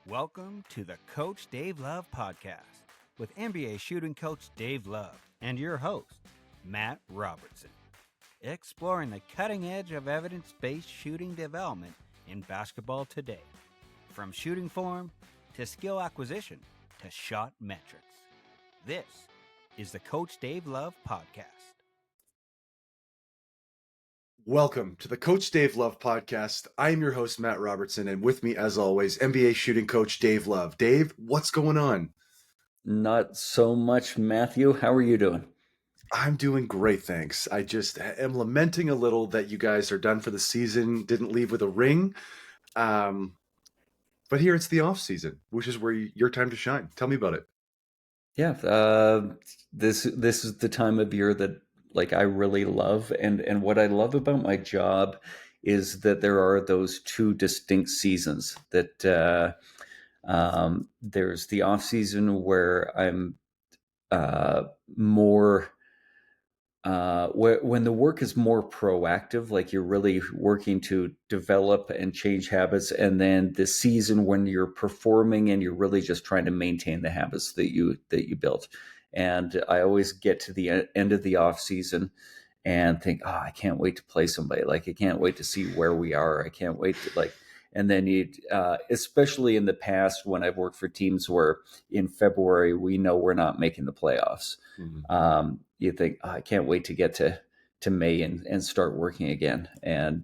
Welcome to the Coach Dave Love Podcast with NBA shooting coach Dave Love and your host, Matt Robertson. Exploring the cutting edge of evidence-based shooting development in basketball today. From shooting form to skill acquisition to shot metrics. This is the Coach Dave Love Podcast. Welcome to the Coach Dave Love Podcast. I am your host, Matt Robertson, and with me, as always, NBA shooting coach Dave Love. Dave, what's going on? Not so much, Matthew. How are you doing? I'm doing great, thanks. I just am lamenting a little that you guys are done for the season, didn't leave with a ring. But here it's the off season, which is where your time to shine. Tell me about it. Yeah, this is the time of year that I really love, and what I love about my job is that there are those two distinct seasons. That there's the off season where I'm more when the work is more proactive, like you're really working to develop and change habits, and then the season when you're performing and you're really just trying to maintain the habits that you built. And I always get to the end of the off season and think, oh, I can't wait to play somebody. I can't wait to see where we are. I can't wait to and then you, especially in the past when I've worked for teams where in February we know we're not making the playoffs. Mm-hmm. You think, oh, I can't wait to get to May and start working again and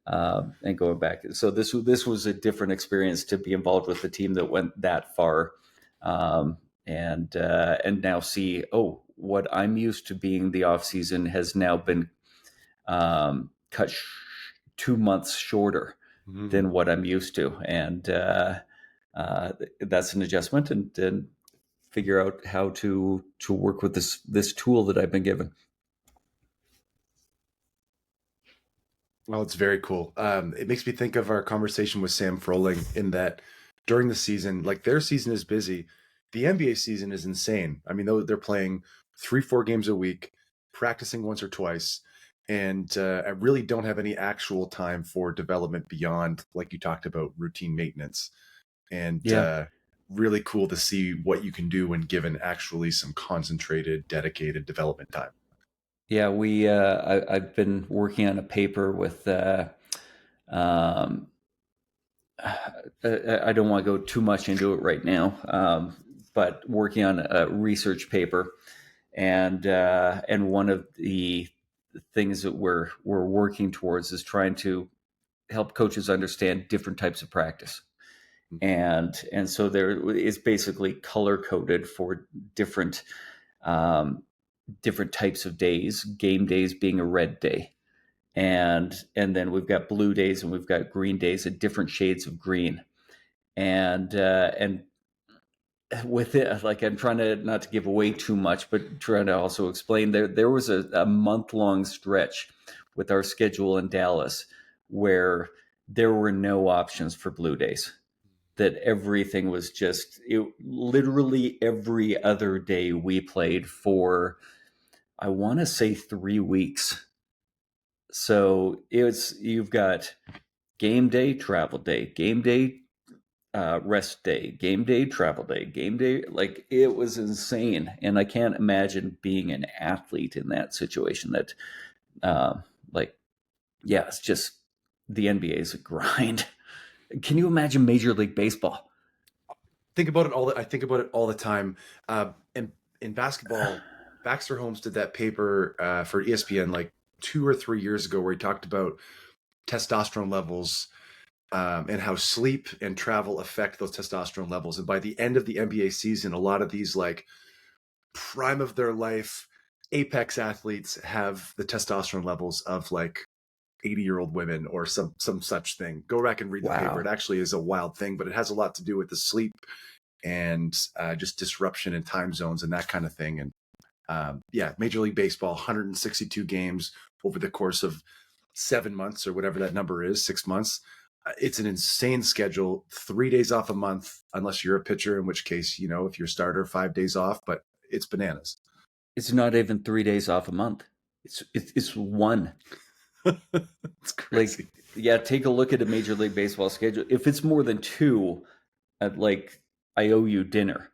going back. So this was a different experience to be involved with a team that went that far. And now see, what I'm used to being the off season has now been cut 2 months shorter than what I'm used to, and that's an adjustment, and figure out how to work with this tool that I've been given. Well, it's very cool. It makes me think of our conversation with Sam Froling in that during the season, their season is busy. The NBA season is insane. I mean, they're playing 3-4 games a week, practicing once or twice, and I really don't have any actual time for development beyond, like you talked about, routine maintenance. And really cool to see what you can do when given actually some concentrated, dedicated development time. Yeah, I've been working on a paper with I don't want to go too much into it right now, but working on a research paper, and one of the things that we're working towards is trying to help coaches understand different types of practice. And so there is basically color coded for different types of days, game days being a red day. And then we've got blue days and we've got green days at different shades of green. And with it, I'm trying to not to give away too much, but trying to also explain there was a month-long stretch with our schedule in Dallas where there were no options for blue days. That everything was literally every other day we played for, I want to say 3 weeks. So you've got game day, travel day, game day, rest day, game day, travel day, game day. It was insane. And I can't imagine being an athlete in that situation that, it's just the NBA is a grind. Can you imagine Major League Baseball? I think about it all the time. In basketball, Baxter Holmes did that paper for ESPN 2 or 3 years ago where he talked about testosterone levels and how sleep and travel affect those testosterone levels. And by the end of the NBA season, a lot of these prime of their life apex athletes have the testosterone levels of 80-year-old women or some such thing. Go back and read the paper. It actually is a wild thing, but it has a lot to do with the sleep and just disruption in time zones and that kind of thing. And Major League Baseball, 162 games over the course of 7 months or whatever that number is, 6 months. It's an insane schedule. 3 days off a month, unless you're a pitcher, in which case, if you're a starter, 5 days off, but it's bananas. It's not even 3 days off a month. It's one. It's crazy. Take a look at a Major League Baseball schedule. If it's more than 2, like I owe you dinner.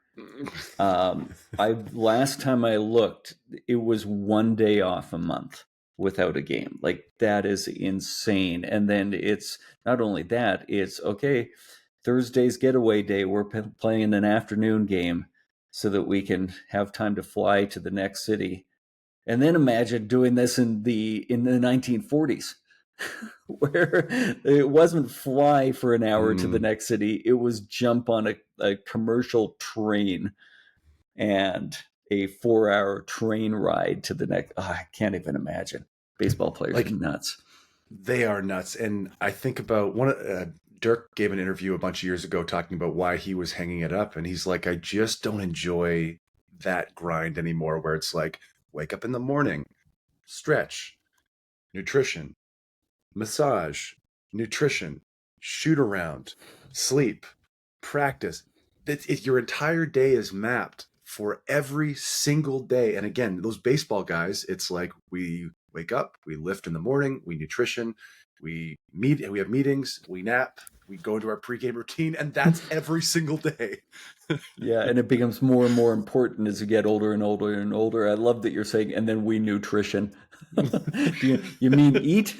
Last time I looked, it was 1 day off a month without a game. Like, that is insane. And then it's not only that, it's okay, Thursday's getaway day, we're playing an afternoon game so that we can have time to fly to the next city. And then imagine doing this in the 1940s, where it wasn't fly for an hour to the next city, it was jump on a commercial train and a 4-hour train ride to the next. Oh, I can't even imagine. Baseball players are nuts. They are nuts. And I think about Dirk gave an interview a bunch of years ago talking about why he was hanging it up. And he's like, I just don't enjoy that grind anymore, where it's like, wake up in the morning, stretch, nutrition, massage, nutrition, shoot around, sleep, practice. Your entire day is mapped for every single day. And again, those baseball guys, it's like we wake up, we lift in the morning, we nutrition, we have meetings, we nap, we go into our pregame routine, and that's every single day. Yeah, and it becomes more and more important as you get older and older and older. I love that you're saying, and then we nutrition. you mean eat?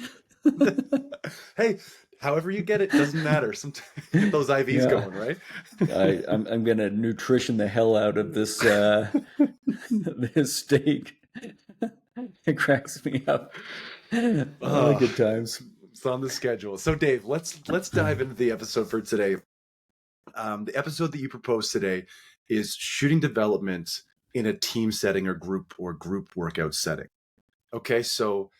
Hey, however you get it, doesn't matter. Sometimes get those IVs going, right? I'm gonna nutrition the hell out of this this steak. It cracks me up. Oh, good times. It's on the schedule. So, Dave, let's dive into the episode for today. The episode that you proposed today is shooting development in a team setting or group workout setting. Okay, so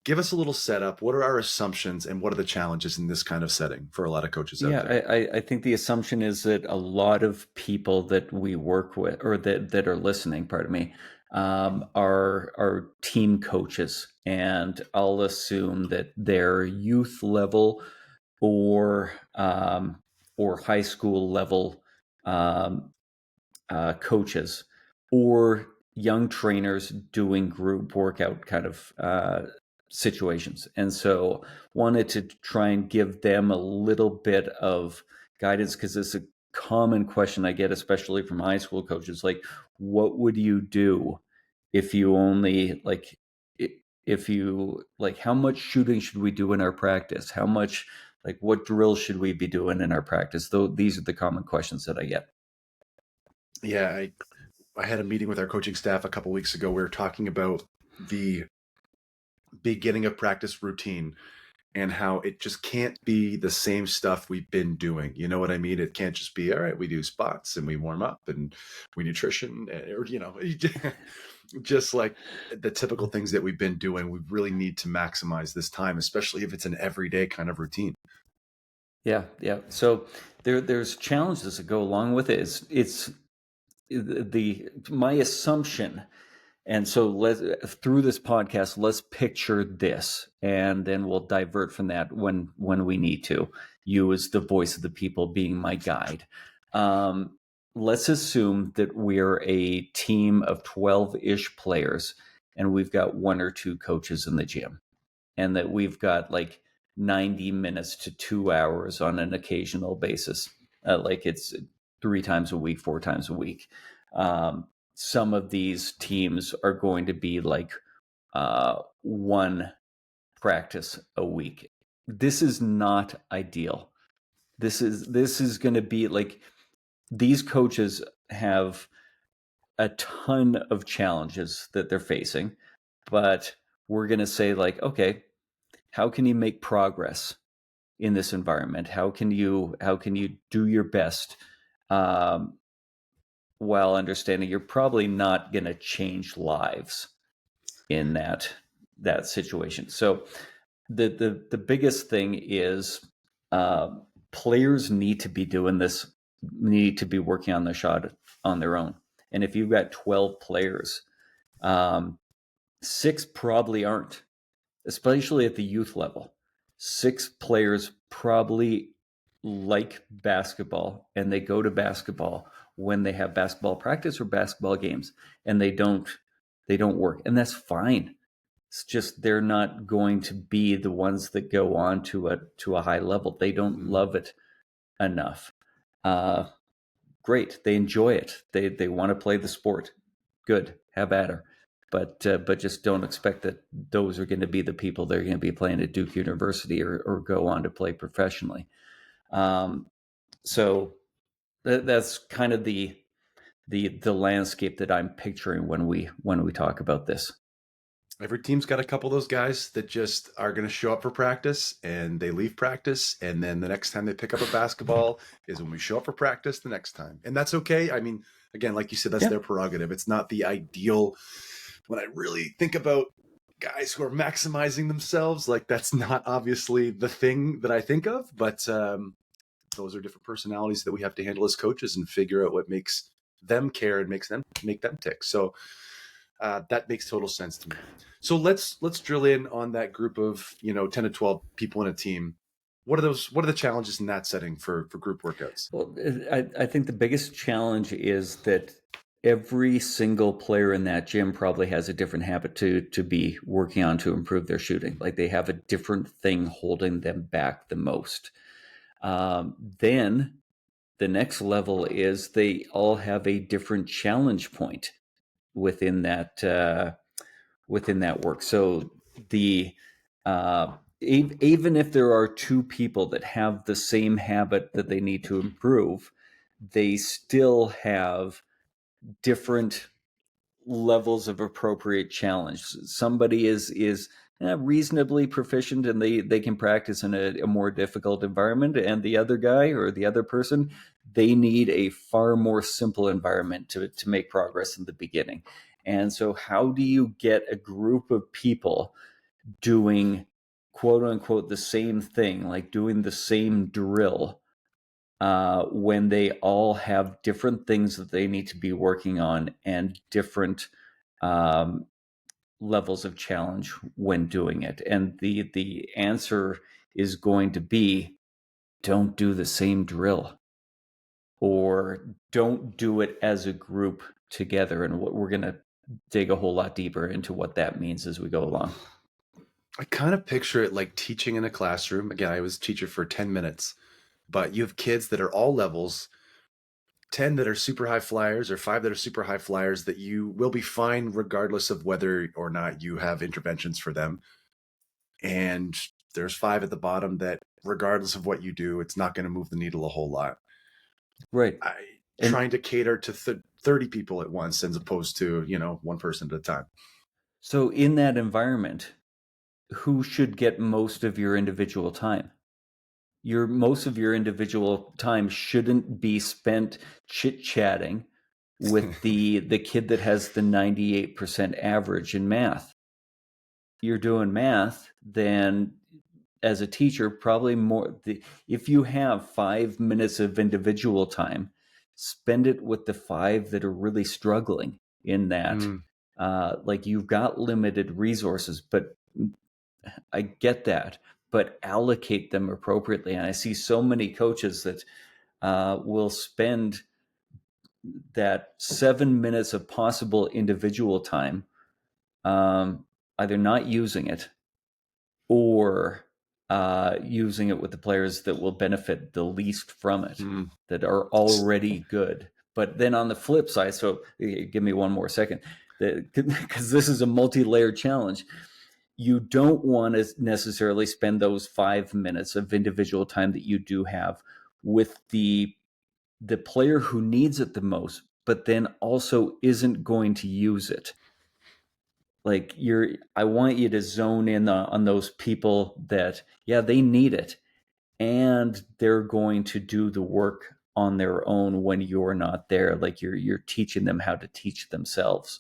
give us a little setup. What are our assumptions and what are the challenges in this kind of setting for a lot of coaches out there? I think the assumption is that a lot of people that we work with, or that are listening, pardon me, are team coaches, and I'll assume that they're youth level or high school level coaches, or young trainers doing group workout kind of situations. And so wanted to try and give them a little bit of guidance, because it's a common question I get, especially from high school coaches, like, what would you do if you only how much shooting should we do in our practice? How much, what drills should we be doing in our practice? Though these are the common questions that I get. Yeah, I had a meeting with our coaching staff a couple weeks ago. We were talking about the beginning of practice routine and how it just can't be the same stuff we've been doing. You know what I mean? It can't just be, all right, we do spots and we warm up and we nutrition, or, just like the typical things that we've been doing. We really need to maximize this time, especially if it's an everyday kind of routine. Yeah. So there's challenges that go along with it. It's my assumption. And so through this podcast, let's picture this, and then we'll divert from that when we need to. You as the voice of the people being my guide. Let's assume that we're a team of 12-ish players, and we've got 1 or 2 coaches in the gym, and that we've got 90 minutes to 2 hours on an occasional basis. It's 3 times a week, 4 times a week. Some of these teams are going to be 1 practice a week. This is not ideal. This is going to be these coaches have a ton of challenges that they're facing, but we're going to say okay, how can you make progress in this environment? How can you do your best? While understanding you're probably not going to change lives in that situation. So the biggest thing is players need to be doing this, need to be working on the shot on their own. And if you've got 12 players, 6 probably aren't, especially at the youth level. 6 players probably like basketball, and they go to basketball when they have basketball practice or basketball games, and they don't work, and that's fine. It's just they're not going to be the ones that go on to a high level. They don't love it enough. great. They enjoy it. They want to play the sport. Good. Have at her. But just don't expect that those are going to be the people that are going to be playing at Duke University or go on to play professionally. So that's kind of the landscape that I'm picturing when we talk about this. Every team's got a couple of those guys that just are going to show up for practice and they leave practice. And then the next time they pick up a basketball is when we show up for practice the next time. And that's okay. I mean, again, like you said, that's their prerogative. It's not the ideal. When I really think about guys who are maximizing themselves, like that's not obviously the thing that I think of, but those are different personalities that we have to handle as coaches and figure out what makes them care and make them tick. So that makes total sense to me. So let's drill in on that group of 10 to 12 people in a team. What are the challenges in that setting for group workouts? Well, I think the biggest challenge is that every single player in that gym probably has a different habit to be working on to improve their shooting. Like they have a different thing holding them back the most. Then the next level is they all have a different challenge point within that work. So the even if there are two people that have the same habit that they need to improve, they still have different levels of appropriate challenge. Somebody is reasonably proficient and they can practice in a more difficult environment, and the other guy or the other person, they need a far more simple environment to make progress in the beginning. And so how do you get a group of people doing quote unquote the same thing, like doing the same drill, when they all have different things that they need to be working on and different levels of challenge when doing it? And the answer is going to be, don't do the same drill, or don't do it as a group together. And we're going to dig a whole lot deeper into what that means as we go along. I kind of picture it like teaching in a classroom. Again, I was a teacher for 10 minutes, but you have kids that are all levels, 10 that are super high flyers or 5 that are super high flyers that you will be fine regardless of whether or not you have interventions for them. And there's 5 at the bottom that regardless of what you do, it's not going to move the needle a whole lot. Right. Trying to cater to 30 people at once as opposed to, one person at a time. So in that environment, who should get most of your individual time? Most of your individual time shouldn't be spent chit-chatting with the kid that has the 98% average in math. You're doing math, then as a teacher, probably more. If you have 5 minutes of individual time, spend it with the 5 that are really struggling in that. Like you've got limited resources, but I get that, but allocate them appropriately. And I see so many coaches that will spend that 7 minutes of possible individual time either not using it or using it with the players that will benefit the least from it, that are already good. But then on the flip side, so give me one more second, because this is a multi-layered challenge. You don't want to necessarily spend those 5 minutes of individual time that you do have with the player who needs it the most, but then also isn't going to use it. Like I want you to zone in on those people that, they need it, and they're going to do the work on their own when you're not there. Like you're teaching them how to teach themselves.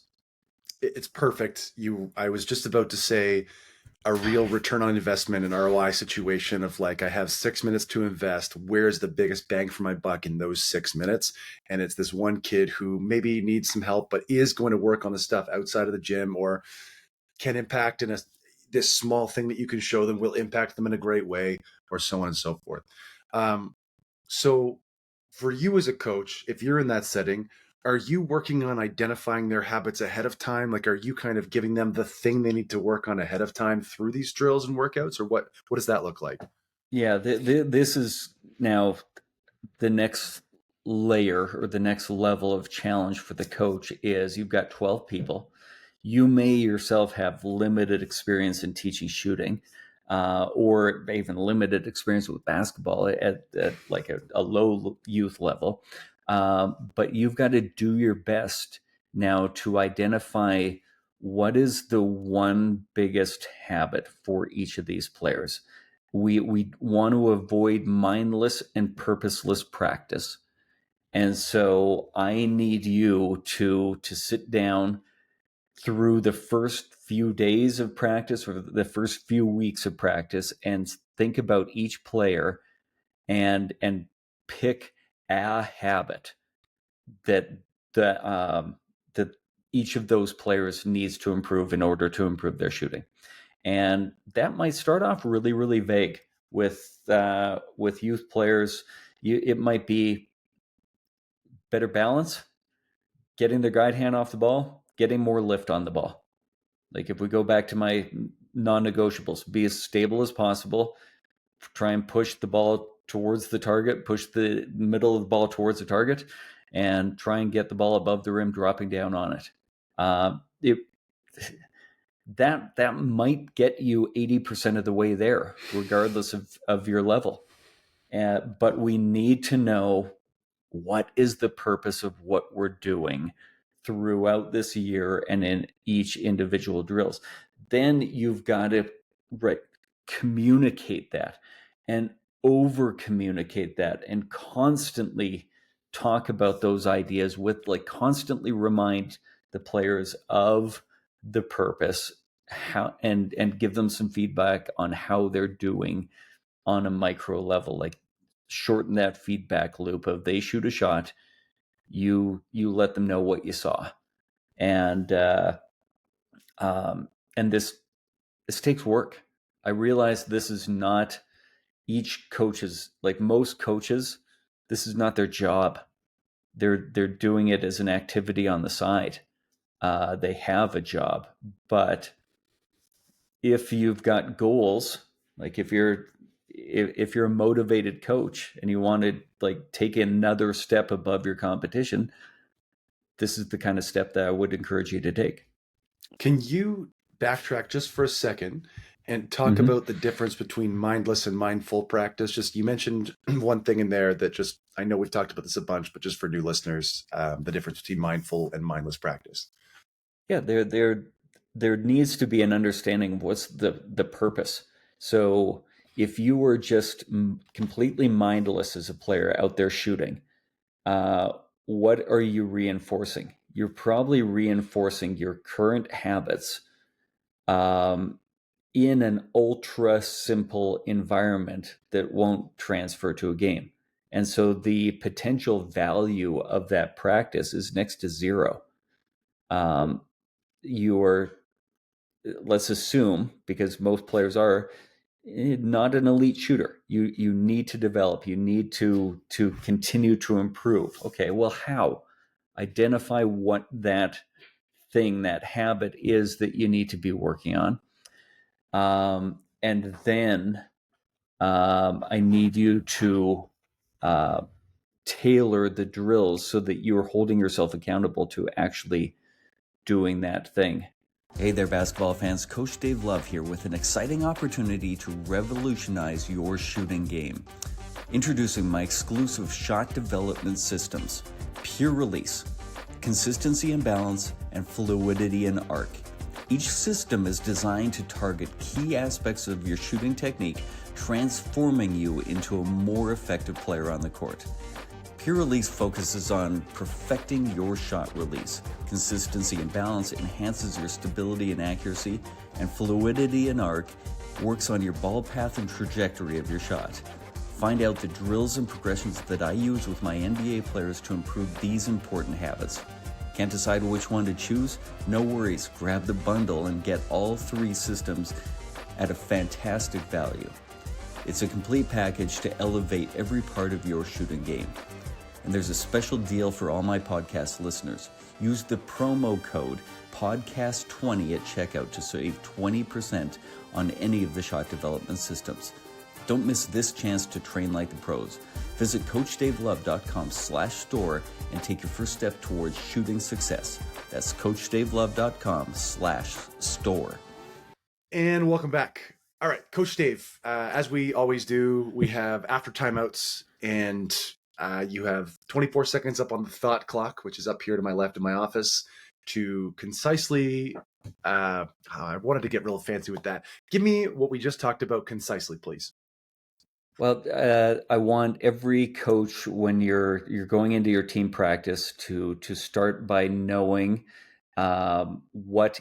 It's perfect. I was just about to say a real return on investment and ROI situation of like, I have 6 minutes to invest. Where's the biggest bang for my buck in those 6 minutes? And it's this one kid who maybe needs some help, but is going to work on the stuff outside of the gym, or can impact this small thing that you can show them will impact them in a great way, or so on and so forth. So for you as a coach, if you're in that setting, are you working on identifying their habits ahead of time? Like, are you kind of giving them the thing they need to work on ahead of time through these drills and workouts, or what does that look like? Yeah, this is now the next layer or the next level of challenge for the coach is you've got 12 people. You may yourself have limited experience in teaching shooting, or even limited experience with basketball at like a low youth level. But you've got to do your best now to identify what is the one biggest habit for each of these players. We want to avoid mindless and purposeless practice. And so I need you to sit down through the first few days of practice or the first few weeks of practice and think about each player and pick a habit that that each of those players needs to improve in order to improve their shooting. And that might start off really, really vague with youth players. It might be better balance, getting their guide hand off the ball, getting more lift on the ball. Like if we go back to my non-negotiables, be as stable as possible, try and push the ball towards the target, push the middle of the ball towards the target, and try and get the ball above the rim, dropping down on it. That might get you 80% of the way there, regardless of your level. But we need to know what is the purpose of what we're doing throughout this year and in each individual drills. Then you've got to communicate that and over communicate that and constantly talk about those ideas with constantly remind the players of the purpose, how and give them some feedback on how they're doing on a micro level. Like shorten that feedback loop of they shoot a shot, you let them know what you saw. And this takes work. I realize this is not each coach's, like most coaches, this is not their job. They're doing it as an activity on the side. They have a job, but if you've got goals, like if you're a motivated coach and you want to take another step above your competition, this is the kind of step that I would encourage you to take. Can you backtrack just for a second and talk about the difference between mindless and mindful practice? Just, you mentioned one thing in there that just, I know we've talked about this a bunch, but just for new listeners, the difference between mindful and mindless practice. Yeah, there needs to be an understanding of what's the purpose. So if you were just completely mindless as a player out there shooting, what are you reinforcing? You're probably reinforcing your current habits in an ultra simple environment that won't transfer to a game. And so the potential value of that practice is next to zero. Let's assume, because most players are not an elite shooter, you need to develop, you need to continue to improve. Okay, well, how? Identify what that thing, that habit is that you need to be working on. And then I need you to tailor the drills so that you're holding yourself accountable to actually doing that thing. Hey there, basketball fans. Coach Dave Love here with an exciting opportunity to revolutionize your shooting game. Introducing my exclusive shot development systems, Pure Release, Consistency and Balance, and Fluidity and Arc. Each system is designed to target key aspects of your shooting technique, transforming you into a more effective player on the court. Pure Release focuses on perfecting your shot release. Consistency and Balance enhances your stability and accuracy, and Fluidity and Arc works on your ball path and trajectory of your shot. Find out the drills and progressions that I use with my NBA players to improve these important habits. Can't decide which one to choose? No worries, grab the bundle and get all three systems at a fantastic value. It's a complete package to elevate every part of your shooting game. And there's a special deal for all my podcast listeners. Use the promo code PODCAST20 at checkout to save 20% on any of the shot development systems. Don't miss this chance to train like the pros. Visit CoachDaveLove.com/store and take your first step towards shooting success. That's CoachDaveLove.com/store. And welcome back. All right, Coach Dave, as we always do, we have after timeouts, and you have 24 seconds up on the thought clock, which is up here to my left in my office, to concisely, I wanted to get real fancy with that. Give me what we just talked about concisely, please. Well, I want every coach, when you're going into your team practice, to start by knowing what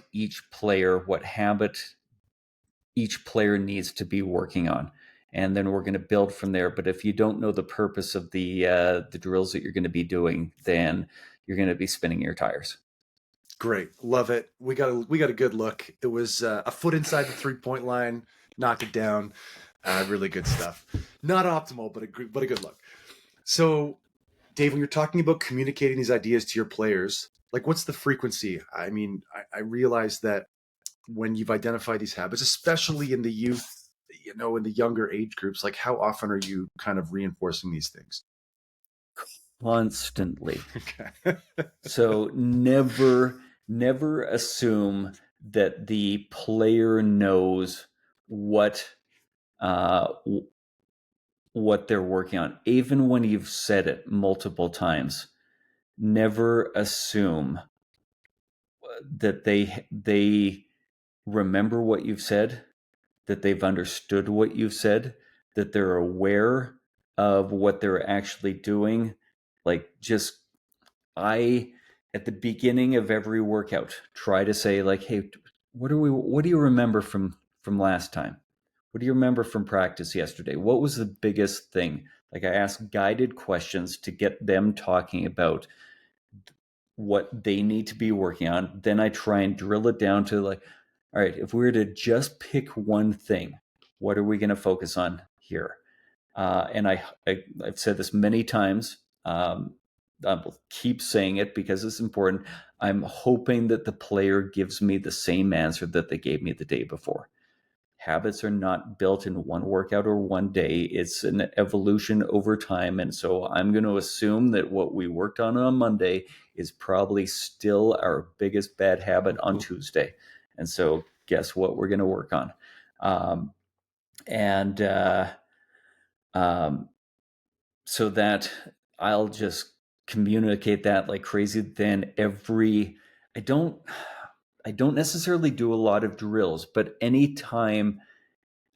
habit each player needs to be working on, and then we're going to build from there. But if you don't know the purpose of the drills that you're going to be doing, then you're going to be spinning your tires. Great, love it. We got a good look. It was a foot inside the 3-point line, knocked it down. Really good stuff. Not optimal, but a good look. So, Dave, when you're talking about communicating these ideas to your players, like, what's the frequency? I mean, I realize that when you've identified these habits, especially in the youth, in the younger age groups, like, how often are you kind of reinforcing these things? Constantly. Okay. So never assume that the player knows what they're working on. Even when you've said it multiple times, never assume that they remember what you've said, that they've understood what you've said, that they're aware of what they're actually doing. Like, at the beginning of every workout, try to say, like, hey, what do you remember from last time? What do you remember from practice yesterday? What was the biggest thing? Like, I ask guided questions to get them talking about what they need to be working on. Then I try and drill it down to, like, all right, if we were to just pick one thing, what are we going to focus on here? And I've said this many times. I will keep saying it because it's important. I'm hoping that the player gives me the same answer that they gave me the day before. Habits are not built in one workout or one day. It's an evolution over time. And so I'm going to assume that what we worked on Monday is probably still our biggest bad habit on Tuesday. And so guess what we're going to work on? So that I'll just communicate that like crazy. Then I don't necessarily do a lot of drills, but anytime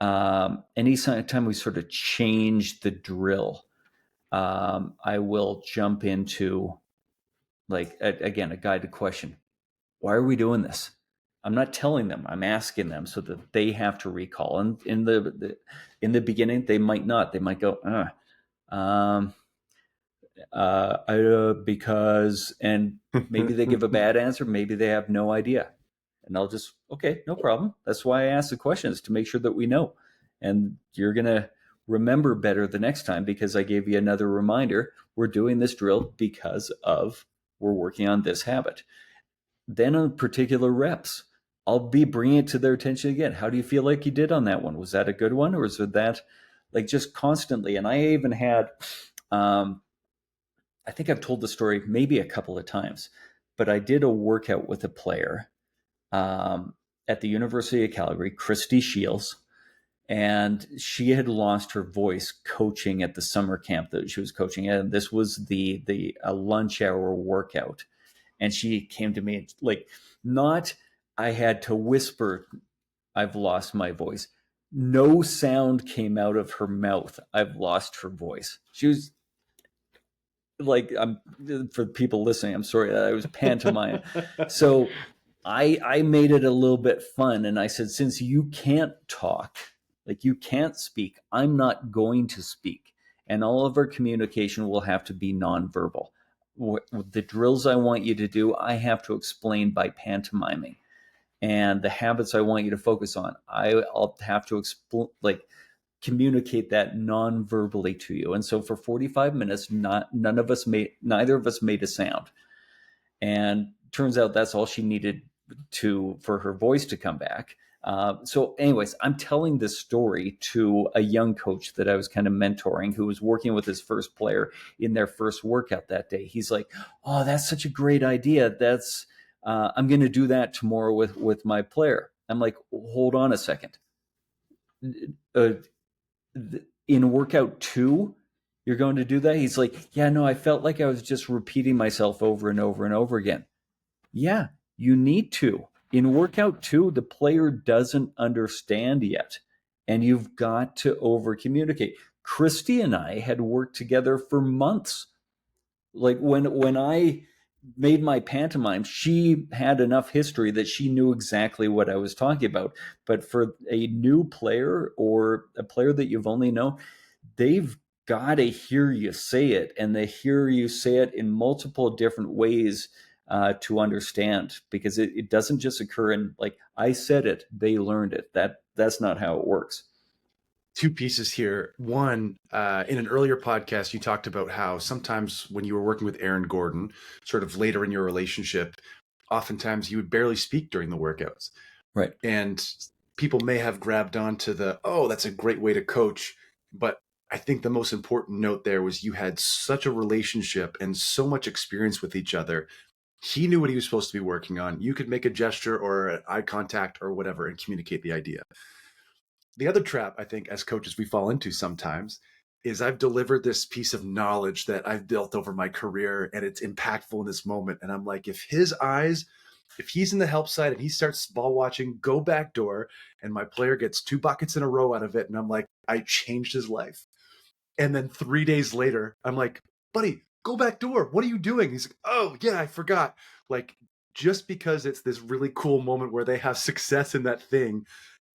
we sort of change the drill, I will jump into, like, again, a guided question. Why are we doing this? I'm not telling them, I'm asking them so that they have to recall. And in the beginning, they might not. They might go, because, and maybe they give a bad answer. Maybe they have no idea. And I'll just, okay, no problem. That's why I ask the questions, to make sure that we know. And you're going to remember better the next time because I gave you another reminder. We're doing this drill because we're working on this habit. Then on particular reps, I'll be bringing it to their attention again. How do you feel like you did on that one? Was that a good one? Or was it that, like, just constantly? And I even had, I think I've told the story maybe a couple of times, but I did a workout with a player at the University of Calgary, Christy Shields, and she had lost her voice coaching at the summer camp that she was coaching at. And this was the lunch hour workout. And she came to me, like, not, I had to whisper, I've lost my voice. No sound came out of her mouth. I've lost her voice. She was like, for people listening, I'm sorry, I was pantomime. So I made it a little bit fun. And I said, since you can't talk, like, you can't speak, I'm not going to speak. And all of our communication will have to be nonverbal. The drills I want you to do, I have to explain by pantomiming. And the habits I want you to focus on, I'll have to communicate that non-verbally to you. And so for 45 minutes, neither of us made a sound. And turns out that's all she needed for her voice to come back. So anyways, I'm telling this story to a young coach that I was kind of mentoring who was working with his first player in their first workout that day. He's like, oh, that's such a great idea. I'm going to do that tomorrow with my player. I'm like, hold on a second. In workout 2, you're going to do that? He's like, yeah, no, I felt like I was just repeating myself over and over and over again. Yeah, you need to. In workout 2, the player doesn't understand yet, and you've got to over communicate. Christy and I had worked together for months. Like when I made my pantomime, she had enough history that she knew exactly what I was talking about. But for a new player or a player that you've only known, they've got to hear you say it, and they hear you say it in multiple different ways to understand, because it doesn't just occur in like, I said it, they learned it. That's not how it works. Two pieces here. One, in an earlier podcast, you talked about how sometimes when you were working with Aaron Gordon, sort of later in your relationship, oftentimes you would barely speak during the workouts. Right. And people may have grabbed onto oh, that's a great way to coach. But I think the most important note there was you had such a relationship and so much experience with each other. He knew what he was supposed to be working on. You could make a gesture or an eye contact or whatever and communicate the idea. The other trap, I think, as coaches, we fall into sometimes is I've delivered this piece of knowledge that I've built over my career and it's impactful in this moment. And I'm like, if he's in the help side and he starts ball watching, go back door, and my player gets 2 buckets in a row out of it. And I'm like, I changed his life. And then 3 days later, I'm like, buddy, go back door. What are you doing? He's like, oh yeah, I forgot. Like, just because it's this really cool moment where they have success in that thing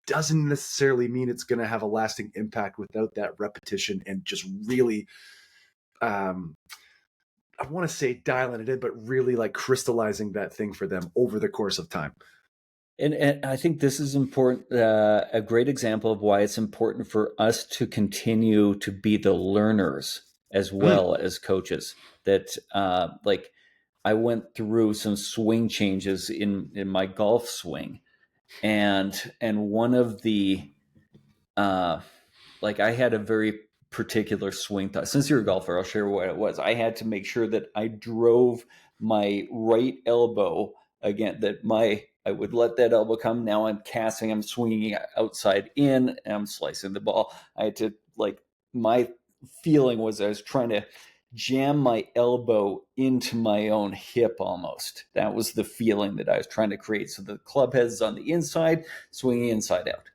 doesn't necessarily mean it's going to have a lasting impact without that repetition and just really, I want to say dialing it in, but really like crystallizing that thing for them over the course of time. And I think this is important, a great example of why it's important for us to continue to be the learners as well as coaches. That like I went through some swing changes in my golf swing, and one of the like I had a very particular swing thought. Since you're a golfer, I'll share what it was. I had to make sure that I drove my right elbow again, I would let that elbow come. Now I'm casting, I'm swinging outside in, and I'm slicing the ball. I had to, like, my feeling was I was trying to jam my elbow into my own hip almost. That was the feeling that I was trying to create. So the club head is on the inside, swinging inside out.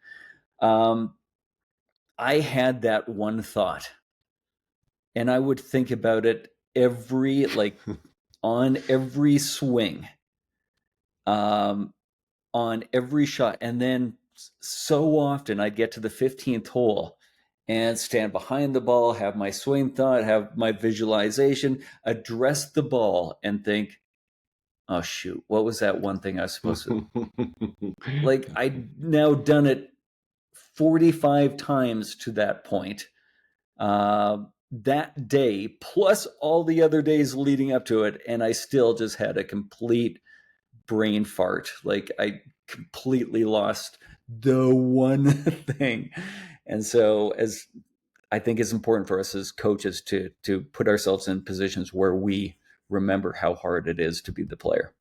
I had that one thought, and I would think about it on every swing, on every shot. And then so often I'd get to the 15th hole and stand behind the ball, have my swing thought, have my visualization, address the ball and think, oh shoot, what was that one thing I was supposed to like? I'd now done it 45 times to that point. That day, plus all the other days leading up to it, and I still just had a complete brain fart. Like, I completely lost the one thing. And so, as I think it's important for us as coaches to put ourselves in positions where we remember how hard it is to be the player.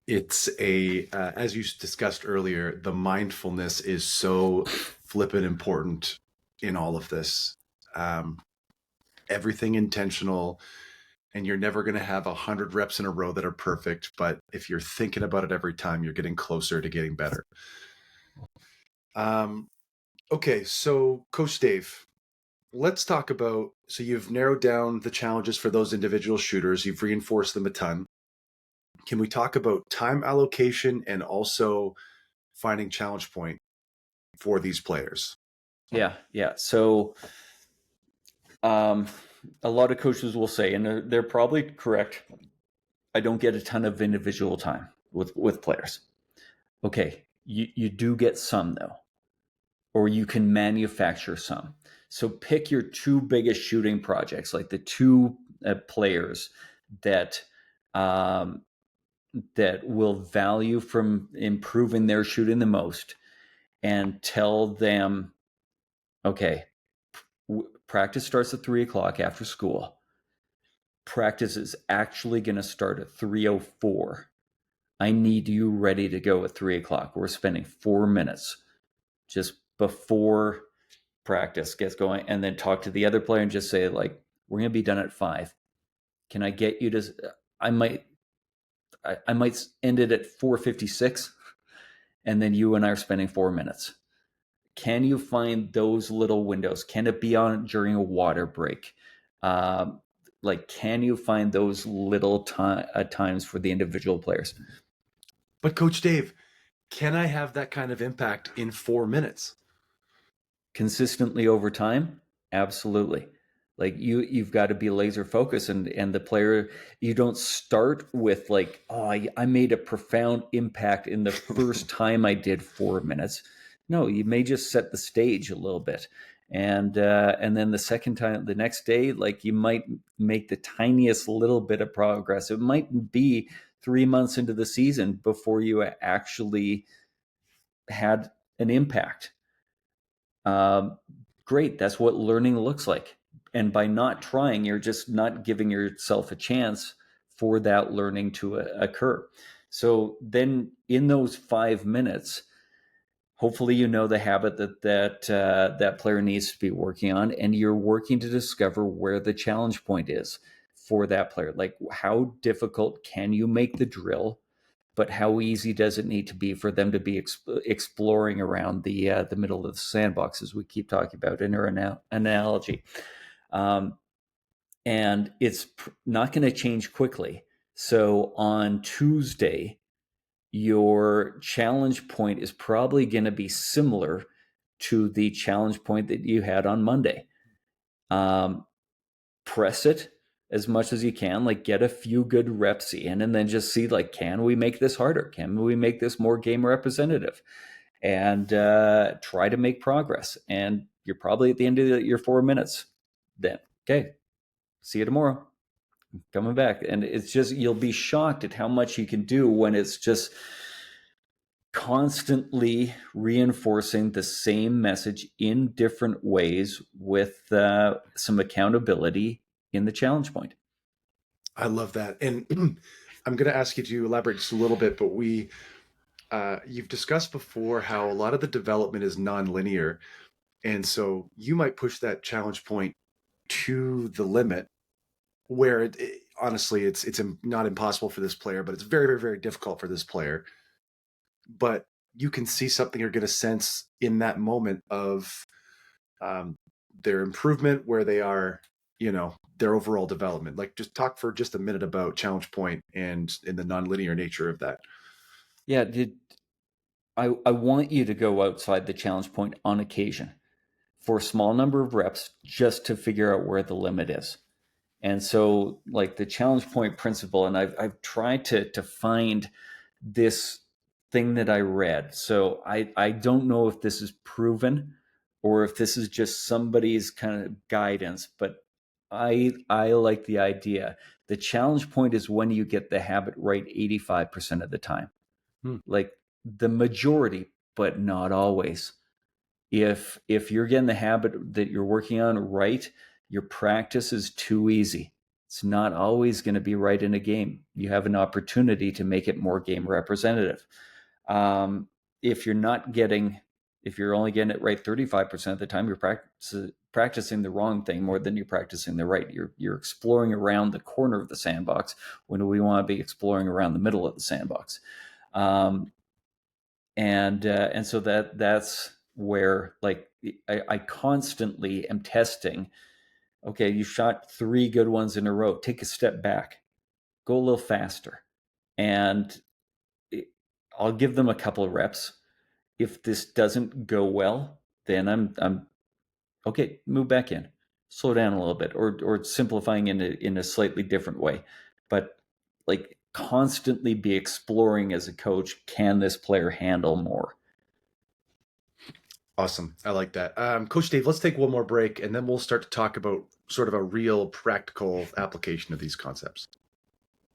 It's as you discussed earlier, the mindfulness is so flippin' important in all of this. Everything intentional, and you're never going to have 100 reps in a row that are perfect. But if you're thinking about it every time, you're getting closer to getting better. Okay, so Coach Dave, let's talk about, so you've narrowed down the challenges for those individual shooters. You've reinforced them a ton. Can we talk about time allocation and also finding challenge point for these players? Yeah. So a lot of coaches will say, and they're probably correct, I don't get a ton of individual time with players. Okay, you do get some though, or you can manufacture some. So pick your 2 biggest shooting projects, like the 2 players that that will value from improving their shooting the most, and tell them, okay, practice starts at 3:00 after school. Practice is actually going to start at 3:04. I need you ready to go at 3:00. We're spending 4 minutes just before practice gets going, and then talk to the other player and just say, like, we're going to be done at 5. Can I get you to, I might end it at 4:56, and then you and I are spending 4 minutes. Can you find those little windows? Can it be on during a water break? Like, can you find those little times for the individual players? But Coach Dave, can I have that kind of impact in 4 minutes? Consistently over time? Absolutely. Like, you've got to be laser focused, and the player, you don't start with like, oh, I made a profound impact in the first time I did 4 minutes. No, you may just set the stage a little bit. And then the second time, the next day, like, you might make the tiniest little bit of progress. It might be 3 months into the season before you actually had an impact. Great. That's what learning looks like. And by not trying, you're just not giving yourself a chance for that learning to occur. So then in those 5 minutes, hopefully you know the habit that player needs to be working on, and you're working to discover where the challenge point is for that player. Like, how difficult can you make the drill, but how easy does it need to be for them to be exploring around the middle of the sandbox, as we keep talking about in our analogy. And it's not going to change quickly. So on Tuesday, your challenge point is probably going to be similar to the challenge point that you had on Monday. Press it as much as you can, like, get a few good reps in, and then just see, like, can we make this harder? Can we make this more game representative? And try to make progress. And you're probably at the end of your 4 minutes. Then, okay, see you tomorrow. I'm coming back. And it's just, you'll be shocked at how much you can do when it's just constantly reinforcing the same message in different ways with some accountability in the challenge point. I love that. And I'm going to ask you to elaborate just a little bit, but you've discussed before how a lot of the development is nonlinear. And so you might push that challenge point to the limit where honestly, it's not impossible for this player, but it's very, very, very difficult for this player. But you can see something you're going to sense in that moment of their improvement, where they are, their overall development. Like, just talk for just a minute about challenge point and in the nonlinear nature of that. Yeah, I want you to go outside the challenge point on occasion for a small number of reps, just to figure out where the limit is. And so, like, the challenge point principle, and I've tried to find this thing that I read. So I don't know if this is proven or if this is just somebody's kind of guidance, but I like the idea. The challenge point is when you get the habit right 85% of the time. Like, the majority, but not always. If you're getting the habit that you're working on right, your practice is too easy. It's not always going to be right in a game. You have an opportunity to make it more game representative. If you're only getting it right 35% of the time, you're practicing the wrong thing more than you're practicing the right. You're exploring around the corner of the sandbox when we want to be exploring around the middle of the sandbox. And so that's where, like, I constantly am testing. Okay, you shot 3 good ones in a row. Take a step back, go a little faster, and I'll give them a couple of reps. If this doesn't go well, then I'm okay. Move back in, slow down a little bit, or simplifying in a slightly different way. But, like, constantly be exploring as a coach. Can this player handle more? Awesome. I like that. Coach Dave, let's take one more break, and then we'll start to talk about sort of a real practical application of these concepts.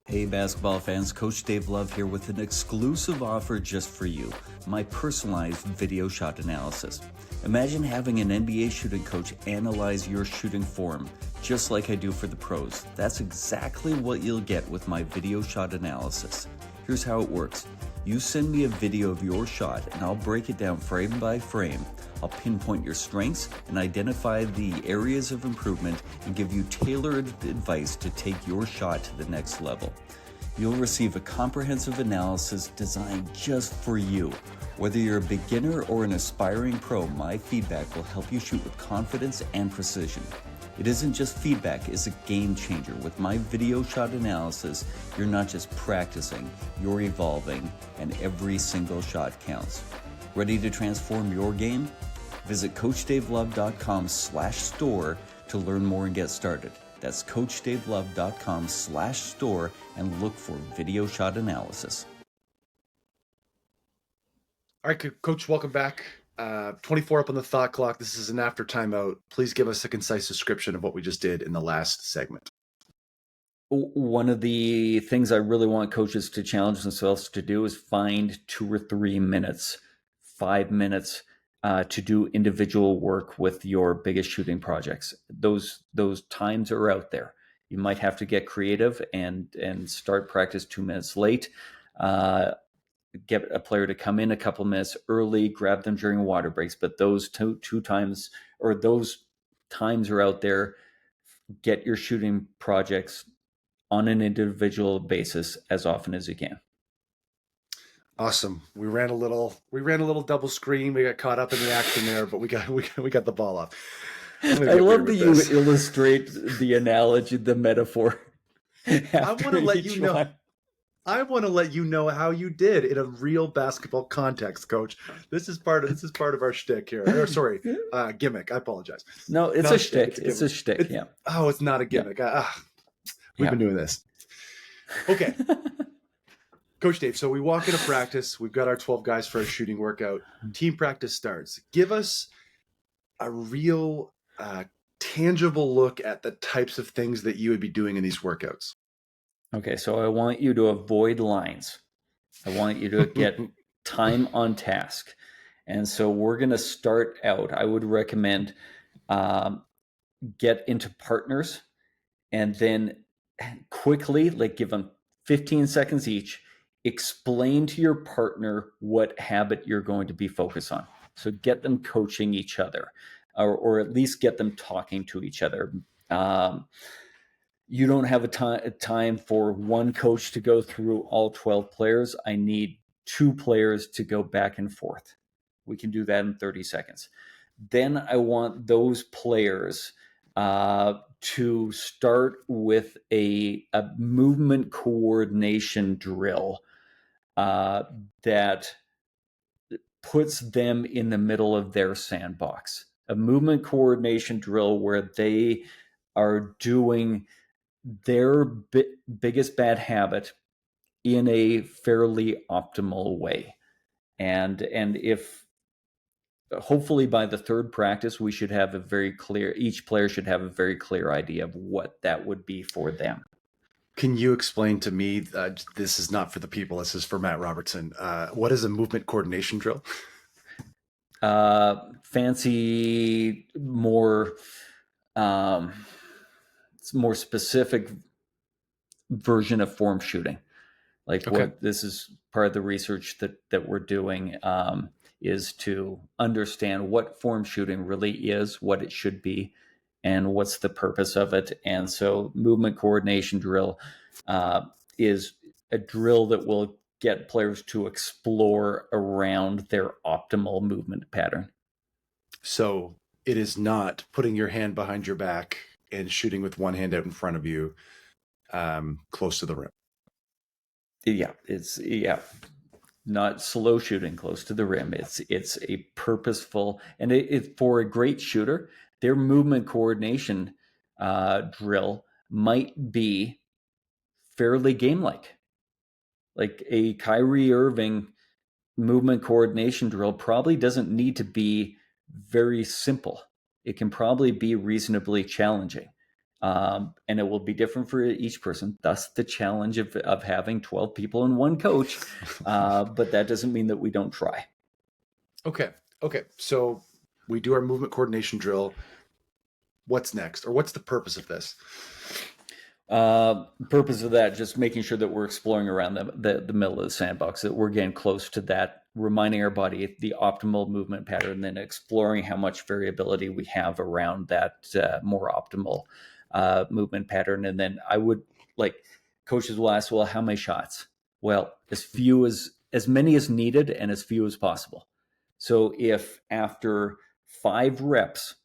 Hey basketball fans, Coach Dave Love here with an exclusive offer just for you, my personalized video shot analysis. Imagine having an NBA shooting coach analyze your shooting form, just like I do for the pros. That's exactly what you'll get with my video shot analysis. Here's how it works. You send me a video of your shot and I'll break it down frame by frame. I'll pinpoint your strengths and identify the areas of improvement and give you tailored advice to take your shot to the next level. You'll receive a comprehensive analysis designed just for you. Whether you're a beginner or an aspiring pro, my feedback will help you shoot with confidence and precision. It isn't just feedback, it's a game changer. With my video shot analysis, you're not just practicing, you're evolving, and every single shot counts. Ready to transform your game? Visit CoachDaveLove.com/store to learn more and get started. That's CoachDaveLove.com/store and look for video shot analysis. All right, Coach, welcome back. 24 up on the thought clock. This is an after timeout. Please give us a concise description of what we just did in the last segment. One of the things I really want coaches to challenge themselves to do is find 2 or 3 minutes, 5 minutes to do individual work with your biggest shooting projects. Those times are out there. You might have to get creative and start practice 2 minutes late. Get a player to come in a couple minutes early, grab them during water breaks. But those two times, or those times are out there. Get your shooting projects on an individual basis as often as you can. Awesome. We ran a little double screen. We got caught up in the action there, but we got the ball off. I love that you illustrate the analogy, the metaphor. I want to let you know. I want to let you know how you did in a real basketball context, Coach. This is part of our shtick here. Or, sorry, gimmick. I apologize. No, it's a shtick. It's a shtick. Yeah. Oh, it's not a gimmick. Yeah. We've been doing this. Okay. Coach Dave, so we walk into practice. We've got our 12 guys for a shooting workout. Team practice starts. Give us a real tangible look at the types of things that you would be doing in these workouts. Okay, so I want you to avoid lines. I want you to get time on task. And so we're going to start out. I would recommend get into partners and then quickly, like give them 15 seconds each, explain to your partner what habit you're going to be focused on. So get them coaching each other or at least get them talking to each other. You don't have a time for one coach to go through all 12 players. I need 2 players to go back and forth. We can do that in 30 seconds. Then I want those players to start with a movement coordination drill that puts them in the middle of their sandbox. A movement coordination drill where they are doing their biggest bad habit in a fairly optimal way. And if hopefully by the third practice, we should have each player should have a very clear idea of what that would be for them. Can you explain to me, this is not for the people, this is for Matt Robertson. What is a movement coordination drill? Fancy, more specific version of form shooting. Like what this is part of the research that we're doing is to understand what form shooting really is, what it should be, and what's the purpose of it. And so movement coordination drill is a drill that will get players to explore around their optimal movement pattern. So it is not putting your hand behind your back and shooting with one hand out in front of you close to the rim. It's not slow shooting close to the rim. It's a purposeful, and it for a great shooter, their movement coordination drill might be fairly game-like. Like a Kyrie Irving movement coordination drill probably doesn't need to be very simple. It can probably be reasonably challenging. And it will be different for each person. Thus, the challenge of having 12 people and one coach. But that doesn't mean that we don't try. Okay. So we do our movement coordination drill. What's next, or what's the purpose of this? Purpose of that, just making sure that we're exploring around the middle of the sandbox, that we're getting close to that, reminding our body the optimal movement pattern, then exploring how much variability we have around that more optimal movement pattern. And then I would coaches will ask, well, how many shots? Well, as many as needed and as few as possible. So if after 5 reps,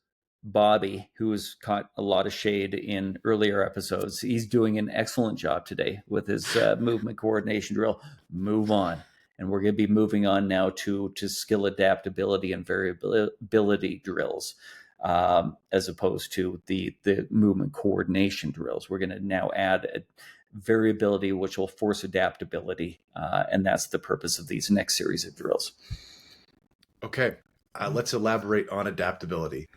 Bobby, who has caught a lot of shade in earlier episodes, he's doing an excellent job today with his movement coordination drill. Move on. And we're going to be moving on now to skill adaptability and variability drills, as opposed to the movement coordination drills. We're going to now add variability, which will force adaptability. And that's the purpose of these next series of drills. Okay. Let's elaborate on adaptability.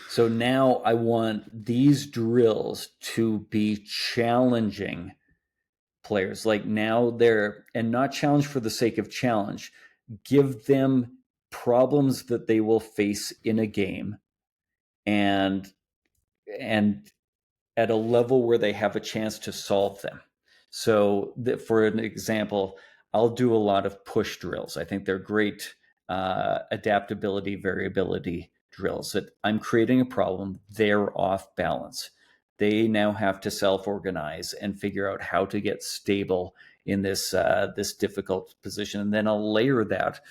So now I want these drills to be challenging players. Like now and not challenge for the sake of challenge. Give them problems that they will face in a game and at a level where they have a chance to solve them. So for an example, I'll do a lot of push drills. I think they're great adaptability, variability drills. That I'm creating a problem, they're off balance. They now have to self-organize and figure out how to get stable in this difficult position. And then I'll layer that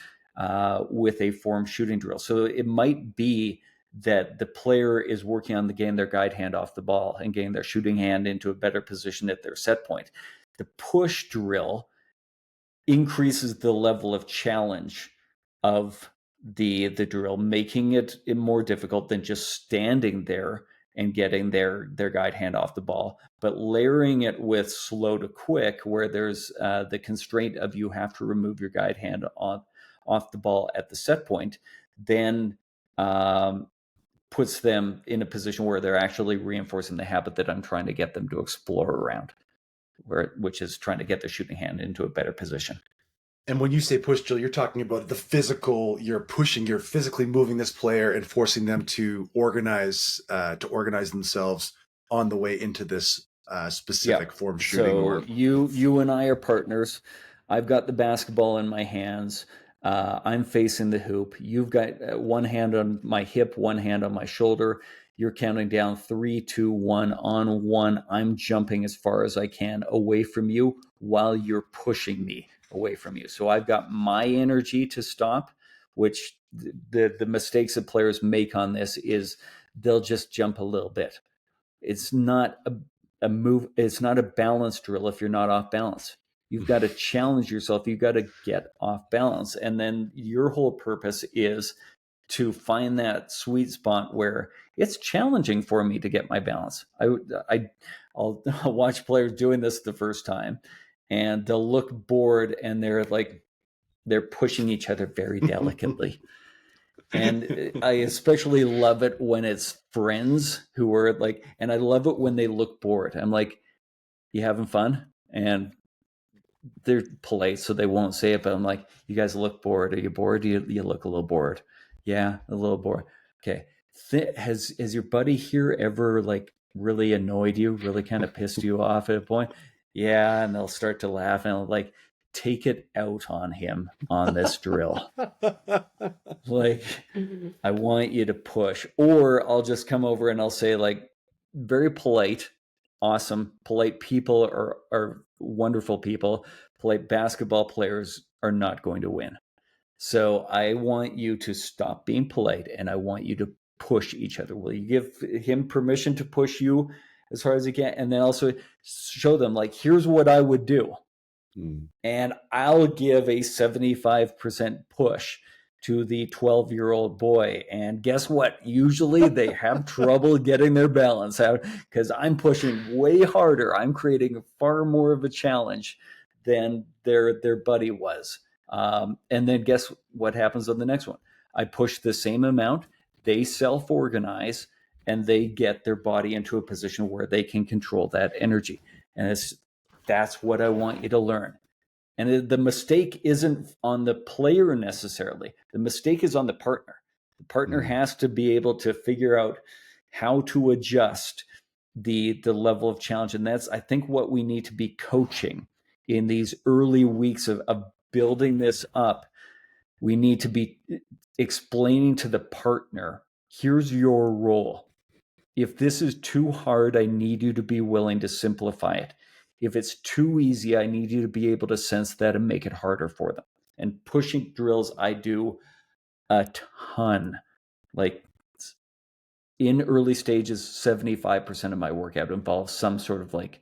with a form shooting drill. So it might be that the player is working on getting their guide hand off the ball and getting their shooting hand into a better position at their set point. The push drill increases the level of challenge of the drill, making it more difficult than just standing there and getting their guide hand off the ball, but layering it with slow to quick, where there's the constraint of you have to remove your guide hand off the ball at the set point, then puts them in a position where they're actually reinforcing the habit that I'm trying to get them to explore around, which is trying to get their shooting hand into a better position. And when you say push drill, you're talking about the physical. You're physically moving this player and forcing them to organize themselves on the way into this specific form shooting. So you and I are partners. I've got the basketball in my hands. I'm facing the hoop. You've got one hand on my hip, one hand on my shoulder. You're counting down 3, 2, 1 on 1. I'm jumping as far as I can away from you while you're pushing me away from you. So I've got my energy to stop, which the mistakes that players make on this is they'll just jump a little bit. It's not a move. It's not a balance drill if you're not off balance. You've got to challenge yourself. You've got to get off balance. And then your whole purpose is to find that sweet spot where it's challenging for me to get my balance. I'll watch players doing this the first time and they'll look bored and they're pushing each other very delicately. And I especially love it when it's friends who are and I love it when they look bored. I'm like, you having fun? And they're polite, so they won't say it, but I'm like, you guys look bored. Are you bored? You look a little bored. Yeah, a little bored. Okay. Has your buddy here ever really annoyed you, really kind of pissed you off at a point? Yeah, and they'll start to laugh and I'll take it out on him on this drill. I want you to push. Or I'll just come over and I'll say very polite, awesome, polite people are wonderful people. Polite basketball players are not going to win. So I want you to stop being polite and I want you to push each other. Will you give him permission to push you as hard as he can? And then also show them here's what I would do. And I'll give a 75% push to the 12-year-old boy. And guess what? Usually they have trouble getting their balance out because I'm pushing way harder. I'm creating far more of a challenge than their buddy was. And then guess what happens on the next one? I push the same amount. They self-organize and they get their body into a position where they can control that energy. And that's what I want you to learn. And the mistake isn't on the player necessarily. The mistake is on the partner. The partner has to be able to figure out how to adjust the level of challenge. And that's, I think, what we need to be coaching in these early weeks of building this up. We need to be explaining to the partner, here's your role. If this is too hard, I need you to be willing to simplify it. If it's too easy, I need you to be able to sense that and make it harder for them. And pushing drills, I do a ton. Like in early stages, 75% of my workout involves some sort of like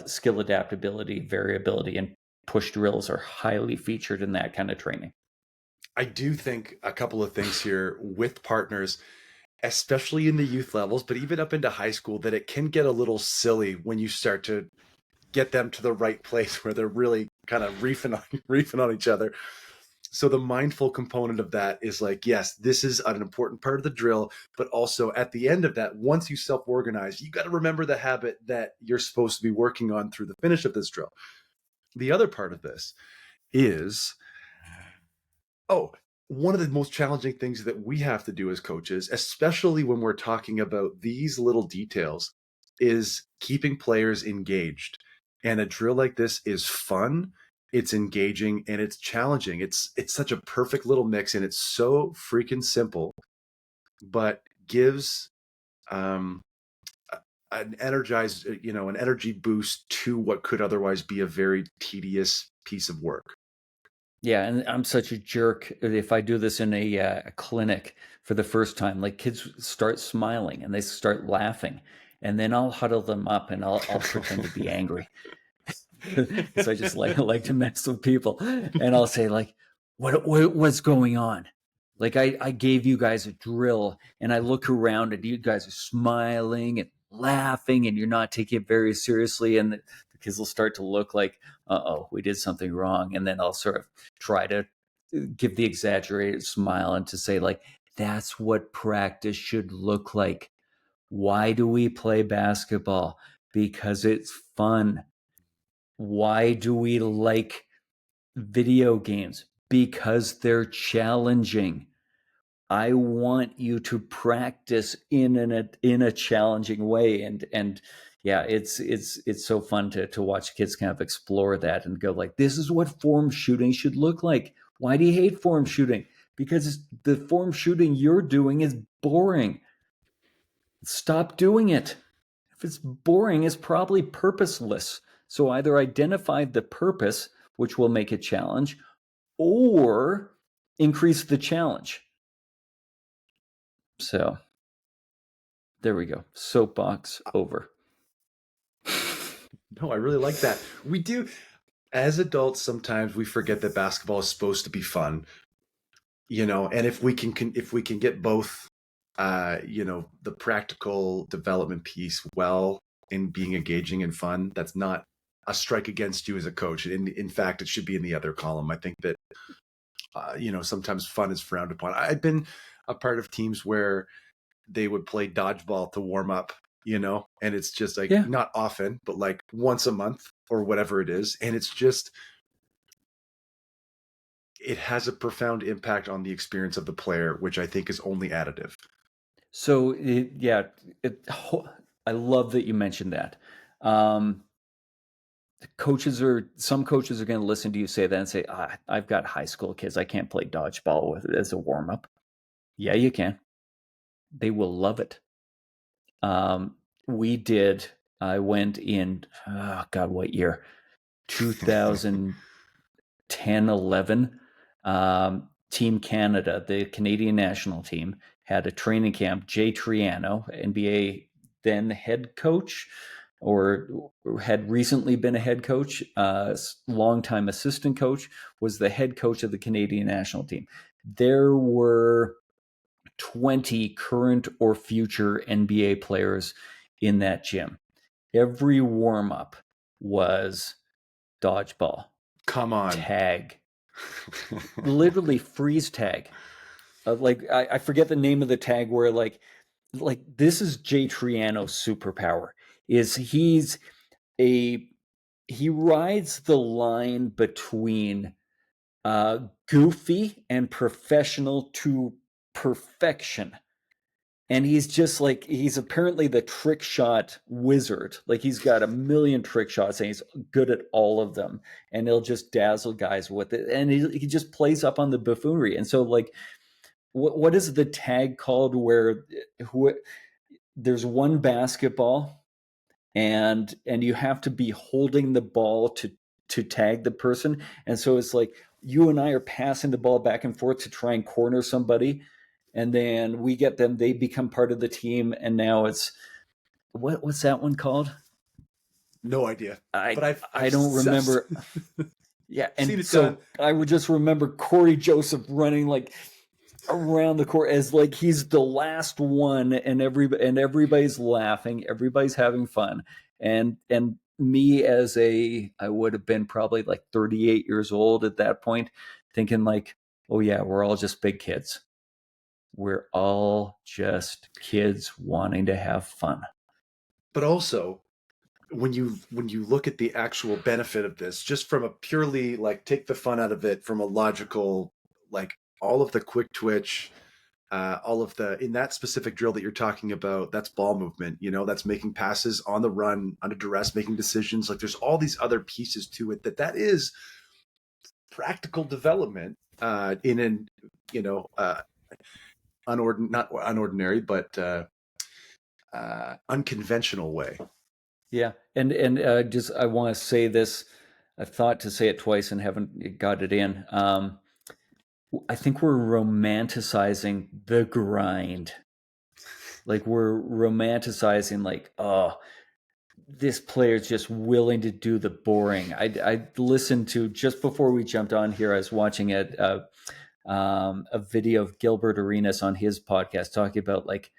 skill adaptability, variability, and push drills are highly featured in that kind of training. I do think a couple of things here with partners, especially in the youth levels, but even up into high school, that it can get a little silly when you start to get them to the right place where they're really kind of reefing on each other. So the mindful component of that is like, yes, this is an important part of the drill, but also at the end of that, once you self-organize, you got to remember the habit that you're supposed to be working on through the finish of this drill. The other part of this is, one of the most challenging things that we have to do as coaches, especially when we're talking about these little details, is keeping players engaged. And a drill like this is fun, it's engaging, and it's challenging. It's such a perfect little mix, and it's so freaking simple, but gives an an energy boost to what could otherwise be a very tedious piece of work. Yeah, and I'm such a jerk if I do this in a clinic for the first time. Like kids start smiling and they start laughing, and then I'll huddle them up and I'll pretend to be angry. So I just like to mess with people, and I'll say like, what's going on? Like I gave you guys a drill, and I look around and you guys are smiling and laughing, and you're not taking it very seriously, and the kids will start to look like, we did something wrong, and then I'll sort of try to give the exaggerated smile and to say like, that's what practice should look like. Why do we play basketball? Because it's fun. Why do we like video games? Because they're challenging. I want you to practice in a challenging way, and yeah, it's so fun to watch kids kind of explore that and go like, this is what form shooting should look like. Why do you hate form shooting? Because the form shooting you're doing is boring. Stop doing it. If it's boring, it's probably purposeless. So either identify the purpose, which will make a challenge, or increase the challenge. So there we go. Soapbox over. No, I really like that. We do, as adults, sometimes we forget that basketball is supposed to be fun, and if we can get both, the practical development piece well in being engaging and fun, that's not a strike against you as a coach. In fact, it should be in the other column. I think that, sometimes fun is frowned upon. I've been a part of teams where they would play dodgeball to warm up, and it's just like, not often, but like once a month or whatever it is. And it's just, it has a profound impact on the experience of the player, which I think is only additive. So I love that you mentioned that. Some coaches are going to listen to you say that and say, I've got high school kids. I can't play dodgeball with it as a warm up. Yeah, you can. They will love it. I went in, what year? 2010, 11. Team Canada, the Canadian national team, had a training camp. Jay Triano, NBA then head coach, or had recently been a head coach, longtime assistant coach, was the head coach of the Canadian national team. There were 20 current or future NBA players in that gym. Every warm-up was dodgeball. Come on. Tag. Literally freeze tag. I forget the name of the tag where like like this is Jay Triano's superpower. Is he rides the line between goofy and professional to perfection. And he's just like, he's apparently the trick shot wizard. Like he's got a million trick shots and he's good at all of them. And he'll just dazzle guys with it. And he just plays up on the buffoonery. And so, like, what is the tag called where there's one basketball and you have to be holding the ball to tag the person, and so it's like you and I are passing the ball back and forth to try and corner somebody, and then we get them, they become part of the team, and now it's what's that one called? No idea. But I don't remember. Yeah, and so done. I would just remember Corey Joseph running like around the court as like he's the last one, and everybody's laughing, everybody's having fun, and me as I would have been probably like 38 years old at that point, thinking like, oh yeah, we're all just big kids. We're all just kids wanting to have fun. But also, when you look at the actual benefit of this, just from a purely like take the fun out of it, from a logical, like all of the quick twitch, all of the in that specific drill that you're talking about, that's ball movement, that's making passes on the run, under duress, making decisions. Like there's all these other pieces to it that is practical development in an not unordinary, but unconventional way. Yeah, and just I want to say this. I've thought to say it twice and haven't got it in. I think we're romanticizing the grind. Like we're romanticizing, like, oh, this player's just willing to do the boring. I listened to, just before we jumped on here, I was watching a video of Gilbert Arenas on his podcast talking about like,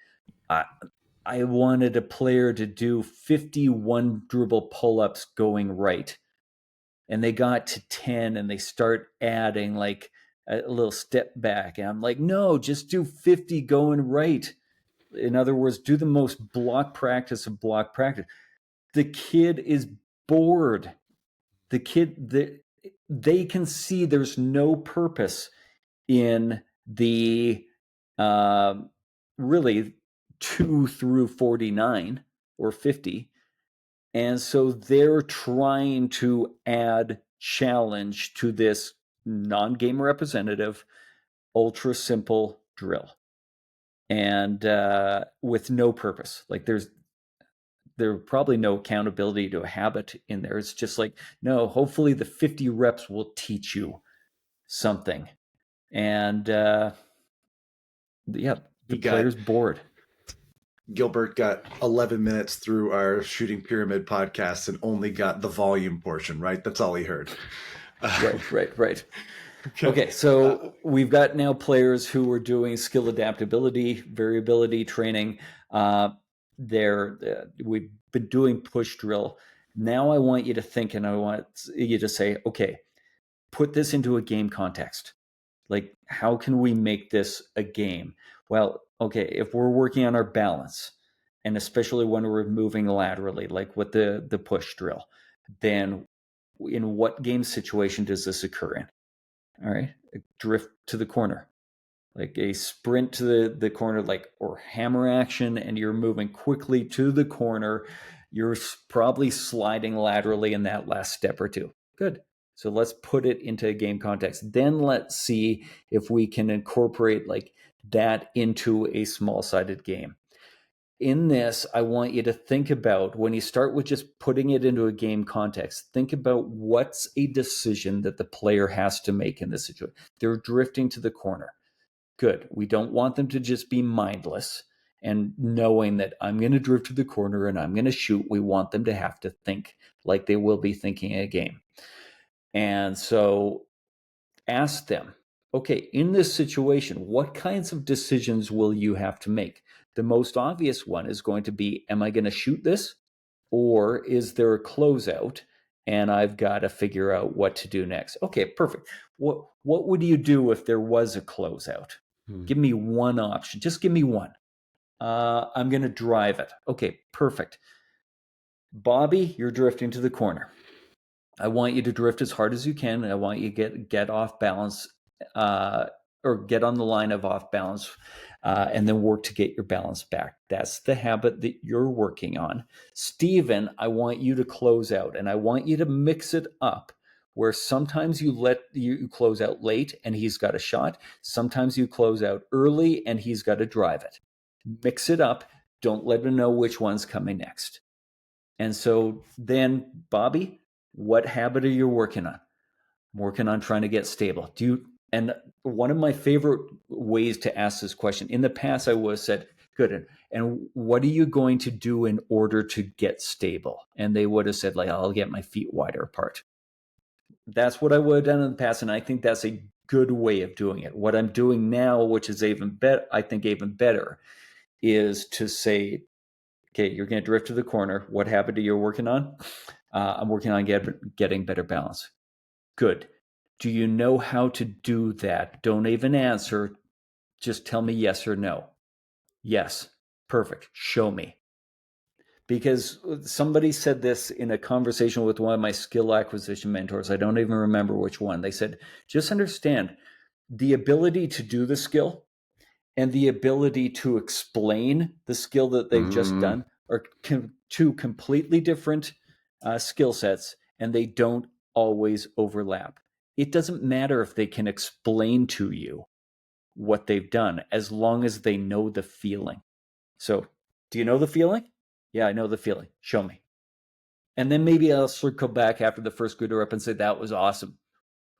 I wanted a player to do 51 dribble pull-ups going right. And they got to 10 and they start adding like a little step back. And I'm like, no, just do 50 going right. In other words, do the most block practice of block practice. The kid is bored. They can see there's no purpose in the really 2 through 49 or 50. And so they're trying to add challenge to this non-game representative, ultra simple drill. And with no purpose. Like there's probably no accountability to a habit in there. It's just like, no, hopefully the 50 reps will teach you something. And the player's bored. Gilbert got 11 minutes through our Shooting Pyramid podcast and only got the volume portion, right? That's all he heard. Right. Okay, so we've got now players who are doing skill adaptability, variability training. We've been doing push drill. Now I want you to think, and I want you to say, okay, put this into a game context. Like, how can we make this a game? Well, okay, if we're working on our balance, and especially when we're moving laterally, like with the push drill, then in what game situation does this occur in? All right, a drift to the corner, like a sprint to the corner, like, or hammer action, and you're moving quickly to the corner. You're probably sliding laterally in that last step or two. Good. So let's put it into a game context. Then let's see if we can incorporate like that into a small-sided game. In this, I want you to think about, when you start with just putting it into a game context, think about what's a decision that the player has to make in this situation. They're drifting to the corner. Good. We don't want them to just be mindless and knowing that I'm going to drift to the corner and I'm going to shoot. We want them to have to think like they will be thinking a game. And so ask them, okay, in this situation, what kinds of decisions will you have to make? The most obvious one is going to be, am I going to shoot this? Or is there a closeout and I've got to figure out what to do next? Okay, perfect. What would you do if there was a closeout? Give me one option. Just give me one. I'm going to drive it. Okay, perfect. Bobby, you're drifting to the corner. I want you to drift as hard as you can. I want you to get off balance, or get on the line of off balance, and then work to get your balance back. That's the habit that you're working on. Steven, I want you to close out, and I want you to mix it up, where sometimes you close out late and he's got a shot. Sometimes you close out early and he's got to drive it. Mix it up. Don't let him know which one's coming next. And so then, Bobby, what habit are you working on? I'm working on trying to get stable. And one of my favorite ways to ask this question, in the past I would have said, good, and what are you going to do in order to get stable? And they would have said, like, I'll get my feet wider apart. That's what I would have done in the past, and I think that's a good way of doing it. What I'm doing now, which is even better, I think even better, is to say, okay, you're going to drift to the corner. What habit are you working on? I'm working on getting better balance. Good. Do you know how to do that? Don't even answer. Just tell me yes or no. Yes. Perfect. Show me. Because somebody said this in a conversation with one of my skill acquisition mentors. I don't even remember which one. They said, just understand the ability to do the skill and the ability to explain the skill that they've just done are two completely different skill sets, and they don't always overlap. It doesn't matter if they can explain to you what they've done, as long as they know the feeling. So, do you know the feeling? Yeah, I know the feeling. Show me. And then maybe I'll circle back after the first scooter up and say, that was awesome.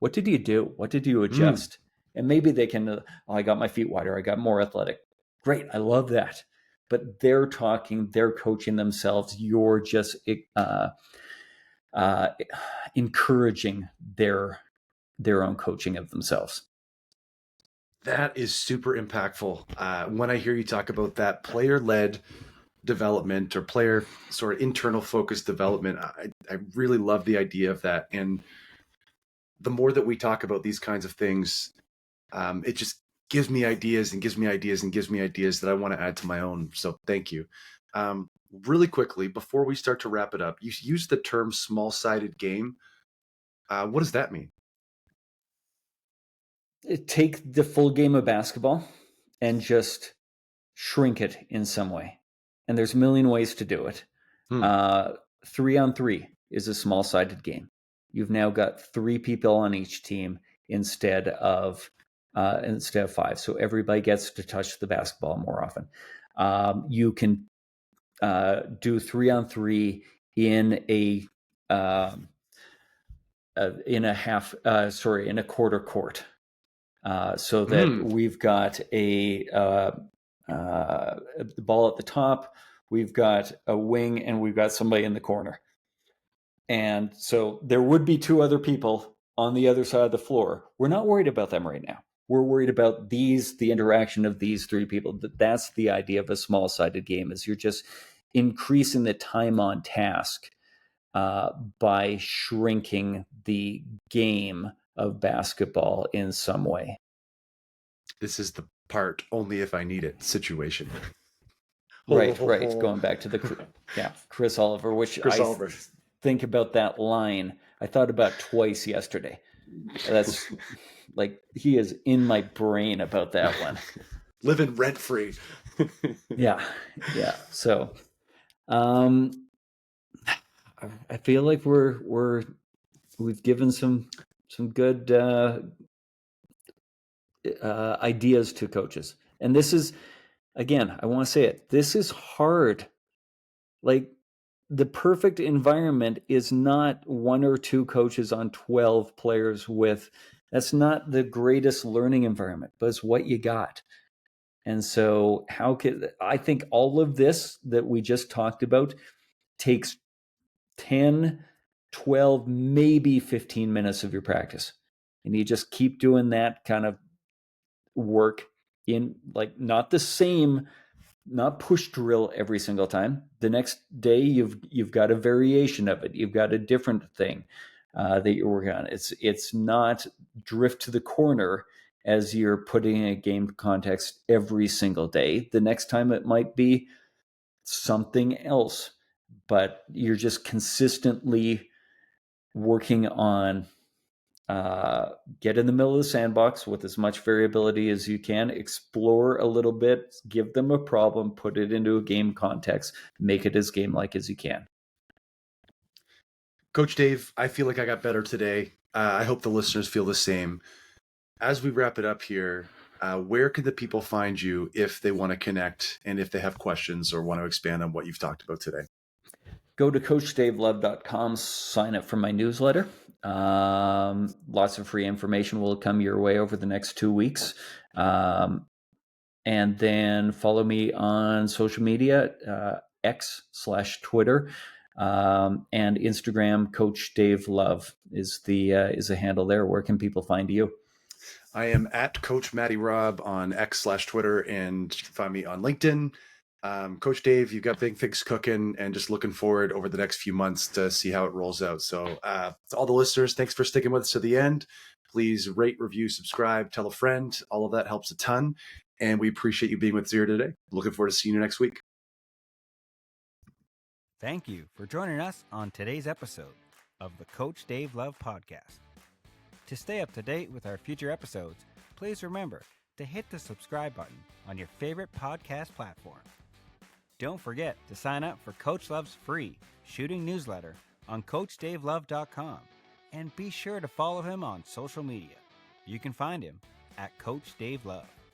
What did you do? What did you adjust? And maybe they can, I got my feet wider. I got more athletic. Great. I love that. But they're talking, they're coaching themselves. You're just encouraging their own coaching of themselves. That is super impactful. When I hear you talk about that player-led development or player sort of internal focused development, I really love the idea of that. And the more that we talk about these kinds of things, it just gives me ideas and gives me ideas and gives me ideas that I want to add to my own. So thank you. Really quickly, before we start to wrap it up, you used the term small-sided game. What does that mean? Take the full game of basketball and just shrink it in some way. And there's a million ways to do it. 3-on-3 is a small-sided game. You've now got 3 people on each team instead of 5. So everybody gets to touch the basketball more often. You can do 3-on-3 in a quarter court. So that we've got the ball at the top, we've got a wing, and we've got somebody in the corner. And so there would be 2 other people on the other side of the floor. We're not worried about them right now. We're worried about the interaction of these 3 people. That's the idea of a small-sided game, is you're just increasing the time on task by shrinking the game of basketball in some way. This is the part only if I need it situation. Right. Going back to Chris Oliver, Oliver. Think about that line. I thought about twice yesterday. That's like, he is in my brain about that one. Living rent free. Yeah. So, I feel like we've given some good ideas to coaches, and this is, again, I want to say it. This is hard. Like, the perfect environment is not 1 or 2 coaches on 12 players that's not the greatest learning environment, but it's what you got. And so I think all of this that we just talked about takes 10, 12, maybe 15 minutes of your practice. And you just keep doing that kind of work in, like, not the same, not push drill every single time. The next day you've got a variation of it. You've got a different thing that you're working on. It's not drift to the corner as you're putting in a game context every single day. The next time it might be something else, but you're just consistently working on get in the middle of the sandbox with as much variability as you can, explore a little bit, give them a problem, put it into a game context, make it as game-like as you can. Coach Dave, I feel like I got better today. I hope the listeners feel the same. As we wrap it up here, where can the people find you if they want to connect and if they have questions or want to expand on what you've talked about today? Go to CoachDaveLove.com, sign up for my newsletter. Lots of free information will come your way over the next 2 weeks. And then follow me on social media, X/Twitter, and Instagram. Coach Dave Love is the handle there. Where can people find you? I am at Coach Matty Rob on X/Twitter, and you can find me on LinkedIn. Coach Dave, you've got big things cooking, and just looking forward over the next few months to see how it rolls out. So to all the listeners, thanks for sticking with us to the end. Please rate, review, subscribe, tell a friend. All of that helps a ton. And we appreciate you being with us here today. Looking forward to seeing you next week. Thank you for joining us on today's episode of the Coach Dave Love Podcast. To stay up to date with our future episodes, please remember to hit the subscribe button on your favorite podcast platform. Don't forget to sign up for Coach Love's free shooting newsletter on CoachDaveLove.com, and be sure to follow him on social media. You can find him at Coach Dave Love.